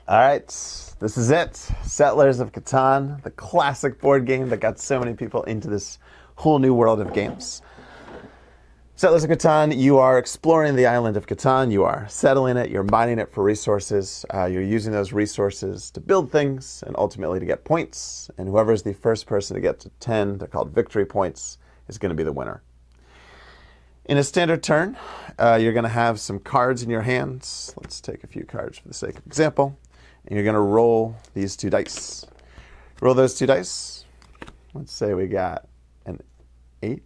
All right, this is it. Settlers of Catan, the classic board game that got so many people into this whole new world of games. Settlers of Catan, you are exploring the island of Catan. You are settling it. You're mining it for resources. You're using those resources to build things and ultimately to get points. And whoever is the first person to get to 10, they're called victory points, is going to be the winner. In a standard turn, you're going to have some cards in your hands. Let's take a few cards for the sake of example. And you're going to roll these two dice. Roll those two dice. Let's say we got an 8.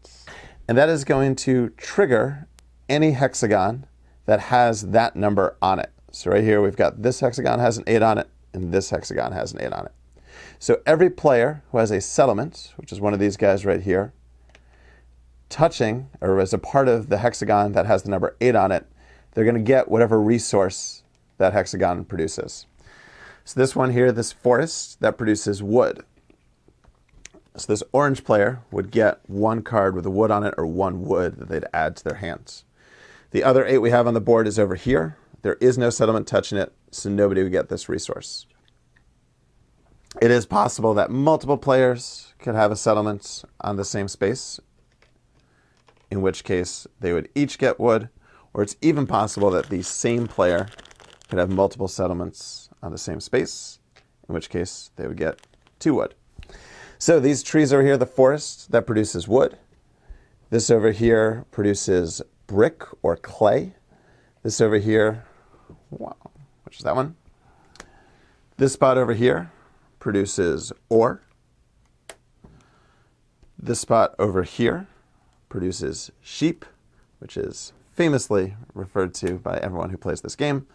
And that is going to trigger any hexagon that has that number on it. So right here we've got this hexagon has an 8 on it, and this hexagon has an 8 on it. So every player who has a settlement, which is one of these guys right here, touching, or as a part of the hexagon that has the number 8 on it, they're going to get whatever resource that hexagon produces. So this one here, this forest, that produces wood. So this orange player would get one card with a wood on it or one wood that they'd add to their hands. The other 8 we have on the board is over here. There is no settlement touching it, so nobody would get this resource. It is possible that multiple players could have a settlement on the same space, in which case they would each get wood, or it's even possible that the same player could have multiple settlements on the same space, in which case they would get 2 wood. So these trees over here, the forest, that produces wood. This over here produces brick or clay. This over here, wow, which is that one? This spot over here produces ore. This spot over here produces sheep, which is famously referred to by everyone who plays this game.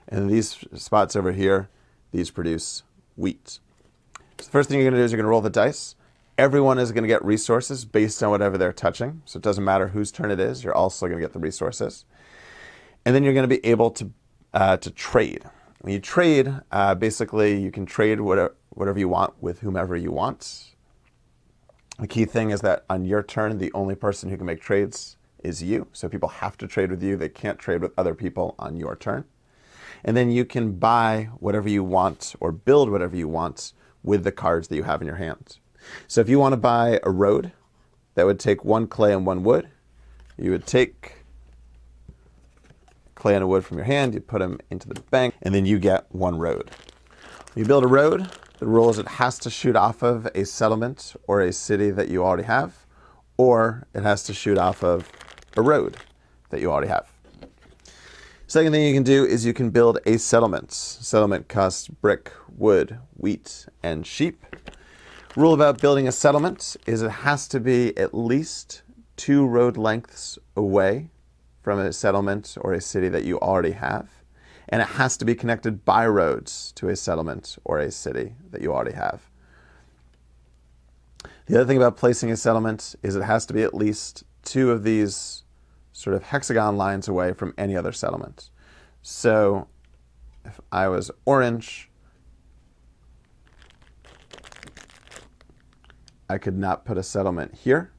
And these spots over here, these produce wheat. So the first thing you're going to do is you're going to roll the dice. Everyone is going to get resources based on whatever they're touching. So it doesn't matter whose turn it is. You're also going to get the resources. And then you're going to be able to trade. When you trade, basically you can trade whatever you want with whomever you want. The key thing is that on your turn, the only person who can make trades is you. So people have to trade with you. They can't trade with other people on your turn. And then you can buy whatever you want or build whatever you want with the cards that you have in your hand. So if you want to buy a road that would take 1 clay and 1 wood, you would take clay and a wood from your hand, you put them into the bank, and then you get 1 road. When you build a road, the rule is it has to shoot off of a settlement or a city that you already have, or it has to shoot off of a road that you already have. Second thing you can do is you can build a settlement. Settlement costs brick, wood, wheat, and sheep. Rule about building a settlement is it has to be at least 2 road lengths away from a settlement or a city that you already have. And it has to be connected by roads to a settlement or a city that you already have. The other thing about placing a settlement is it has to be at least 2 of these sort of hexagon lines away from any other settlement. So if I was orange, I could not put a settlement here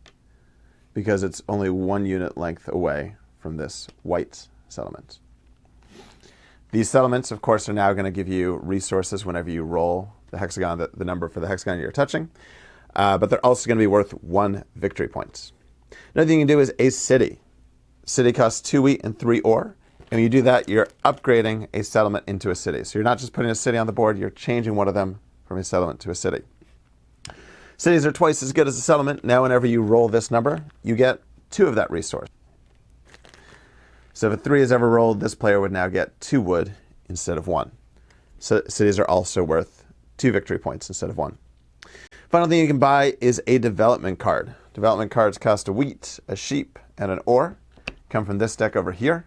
because it's only 1 unit length away from this white settlement. These settlements, of course, are now going to give you resources whenever you roll the hexagon, the number for the hexagon you're touching, but they're also going to be worth 1 victory point. Another thing you can do is a city. City costs 2 wheat and 3 ore. And when you do that, you're upgrading a settlement into a city. So you're not just putting a city on the board, you're changing one of them from a settlement to a city. Cities are twice as good as a settlement. Now whenever you roll this number, you get 2 of that resource. So if a 3 is ever rolled, this player would now get 2 wood instead of 1. So cities are also worth 2 victory points instead of 1. Final thing you can buy is a development card. Development cards cost a wheat, a sheep, and an ore. Come from this deck over here,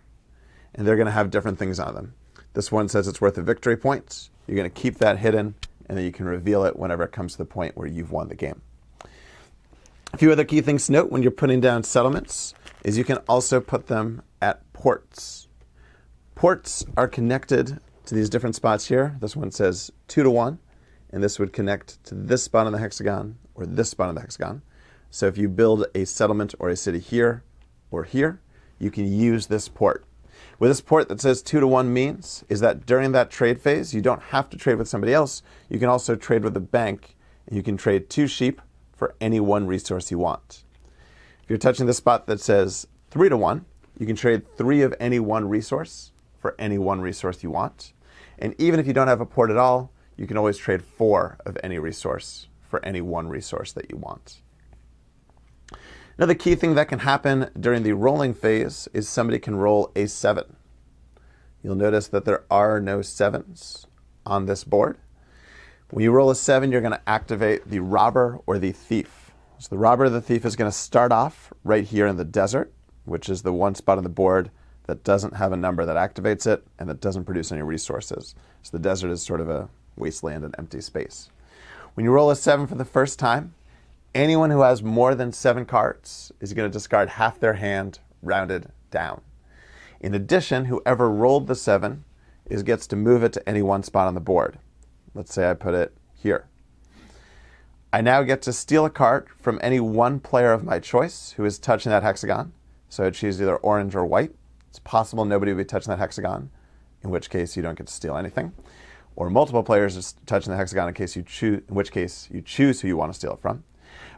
and they're going to have different things on them. This one says it's worth a victory point. You're going to keep that hidden, and then you can reveal it whenever it comes to the point where you've won the game. A few other key things to note when you're putting down settlements is you can also put them at ports. Ports are connected to these different spots here. This one says 2 to 1, and this would connect to this spot on the hexagon or this spot on the hexagon. So if you build a settlement or a city here or here, you can use this port. What this port that says 2-to-1 means is that during that trade phase, you don't have to trade with somebody else. You can also trade with the bank, and you can trade 2 sheep for any 1 resource you want. If you're touching the spot that says 3-to-1, you can trade 3 of any 1 resource for any 1 resource you want. And even if you don't have a port at all, you can always trade 4 of any resource for any 1 resource that you want. Another key thing that can happen during the rolling phase is somebody can roll a 7. You'll notice that there are no 7s on this board. When you roll a 7, you're going to activate the robber or the thief. So the robber or the thief is going to start off right here in the desert, which is the one spot on the board that doesn't have a number that activates it and that doesn't produce any resources. So the desert is sort of a wasteland, an empty space. When you roll a 7 for the first time, anyone who has more than 7 cards is going to discard half their hand, rounded down. In addition, whoever rolled the 7 gets to move it to any one spot on the board. Let's say I put it here. I now get to steal a card from any one player of my choice who is touching that hexagon. So I choose either orange or white. It's possible nobody will be touching that hexagon, in which case you don't get to steal anything. Or multiple players are touching the hexagon, in which case you choose who you want to steal it from.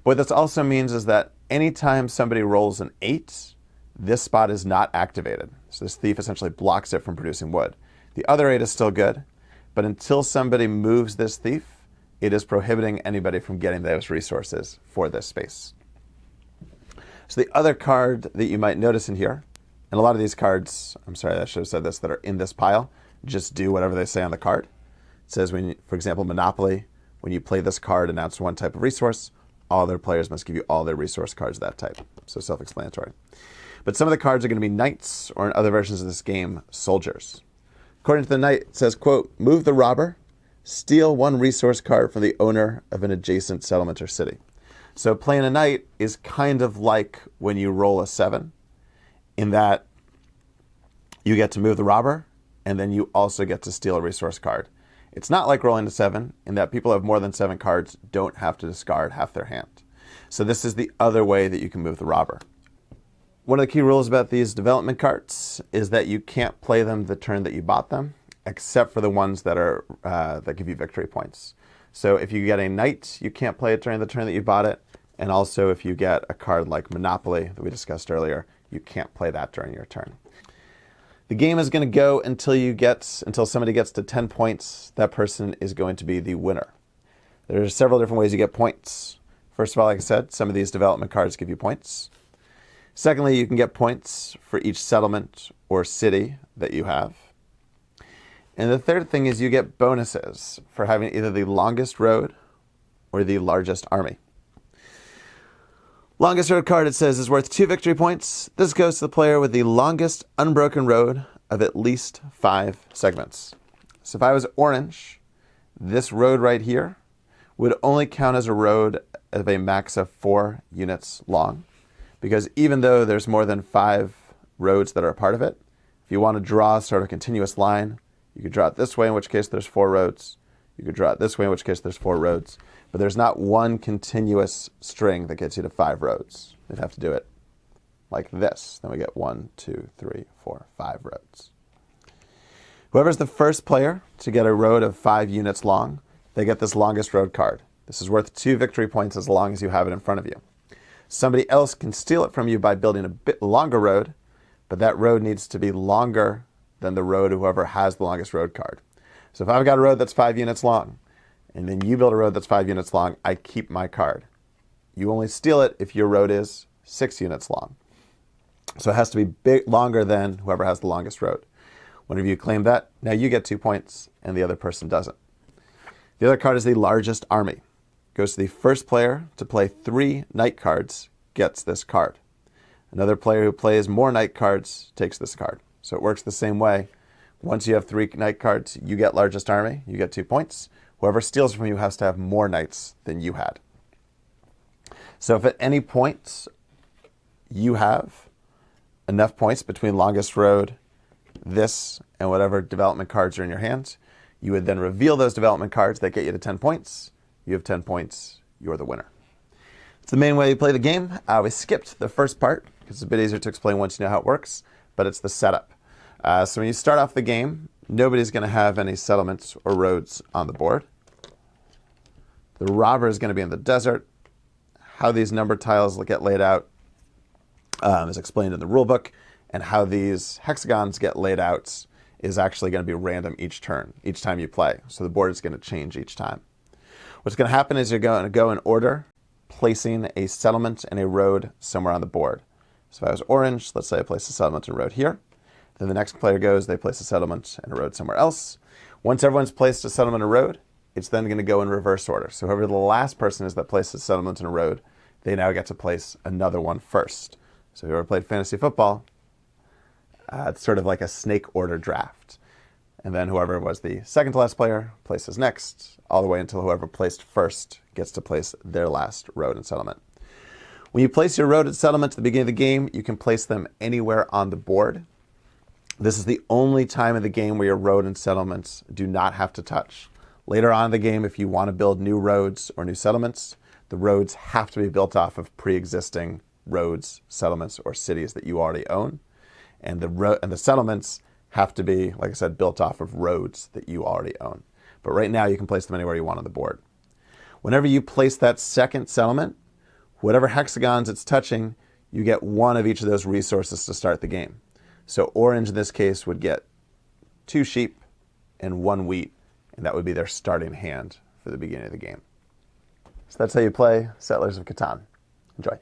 But what this also means is that anytime somebody rolls an 8, this spot is not activated. So this thief essentially blocks it from producing wood. The other 8 is still good, but until somebody moves this thief, it is prohibiting anybody from getting those resources for this space. So the other card that you might notice in here, and a lot of these cards, I'm sorry, I should have said this, that are in this pile, just do whatever they say on the card. It says, for example, Monopoly, when you play this card, announce one type of resource, all other players must give you all their resource cards of that type. So self-explanatory. But some of the cards are going to be knights, or in other versions of this game, soldiers. According to the knight, it says, quote, move the robber, steal 1 resource card from the owner of an adjacent settlement or city. So playing a knight is kind of like when you roll a 7, in that you get to move the robber, and then you also get to steal a resource card. It's not like rolling a 7, in that people who have more than 7 cards don't have to discard half their hand. So this is the other way that you can move the robber. One of the key rules about these development cards is that you can't play them the turn that you bought them, except for the ones that are that give you victory points. So if you get a knight, you can't play it during the turn that you bought it, and also if you get a card like Monopoly that we discussed earlier, you can't play that during your turn. The game is going to go until somebody gets to 10 points. That person is going to be the winner. There are several different ways you get points. First of all, like I said, some of these development cards give you points. Secondly, you can get points for each settlement or city that you have. And the third thing is you get bonuses for having either the longest road or the largest army. Longest road card, it says, is worth 2 victory points. This goes to the player with the longest unbroken road of at least 5 segments. So if I was orange, this road right here would only count as a road of a max of 4 units long, because even though there's more than 5 roads that are a part of it, if you want to draw sort of a continuous line, you could draw it this way, in which case there's 4 roads. You could draw it this way, in which case there's 4 roads. But there's not one continuous string that gets you to 5 roads. You'd have to do it like this. Then we get 1, 2, 3, 4, 5 roads. Whoever's the first player to get a road of 5 units long, they get this longest road card. This is worth 2 victory points as long as you have it in front of you. Somebody else can steal it from you by building a bit longer road, but that road needs to be longer than the road of whoever has the longest road card. So if I've got a road that's 5 units long, and then you build a road that's 5 units long, I keep my card. You only steal it if your road is 6 units long. So it has to be longer than whoever has the longest road. Whenever you claim that, now you get 2 points, and the other person doesn't. The other card is the largest army. It goes to the first player to play 3 knight cards, gets this card. Another player who plays more knight cards takes this card. So it works the same way. Once you have 3 knight cards, you get largest army, you get 2 points. Whoever steals from you has to have more knights than you had. So if at any point you have enough points between longest road, this, and whatever development cards are in your hands, you would then reveal those development cards that get you to 10 points. You have 10 points, you're the winner. It's the main way you play the game. We skipped the first part, because it's a bit easier to explain once you know how it works, but it's the setup. So when you start off the game, nobody's going to have any settlements or roads on the board. The robber is going to be in the desert. How these number tiles get laid out is explained in the rulebook, and how these hexagons get laid out is actually going to be random each turn, each time you play. So the board is going to change each time. What's going to happen is you're going to go in order, placing a settlement and a road somewhere on the board. So if I was orange, let's say I place a settlement and a road here. Then the next player goes, they place a settlement and a road somewhere else. Once everyone's placed a settlement and a road, it's then going to go in reverse order. So whoever the last person is that places a settlement and a road, they now get to place another one first. So if you ever played fantasy football, it's sort of like a snake order draft. And then whoever was the second to last player places next, all the way until whoever placed first gets to place their last road and settlement. When you place your road and settlement at the beginning of the game, you can place them anywhere on the board. This is the only time in the game where your road and settlements do not have to touch. Later on in the game, if you want to build new roads or new settlements, the roads have to be built off of pre-existing roads, settlements, or cities that you already own. And the settlements have to be, like I said, built off of roads that you already own. But right now, you can place them anywhere you want on the board. Whenever you place that second settlement, whatever hexagons it's touching, you get one of each of those resources to start the game. So orange in this case would get 2 sheep and 1 wheat, and that would be their starting hand for the beginning of the game. So that's how you play Settlers of Catan. Enjoy.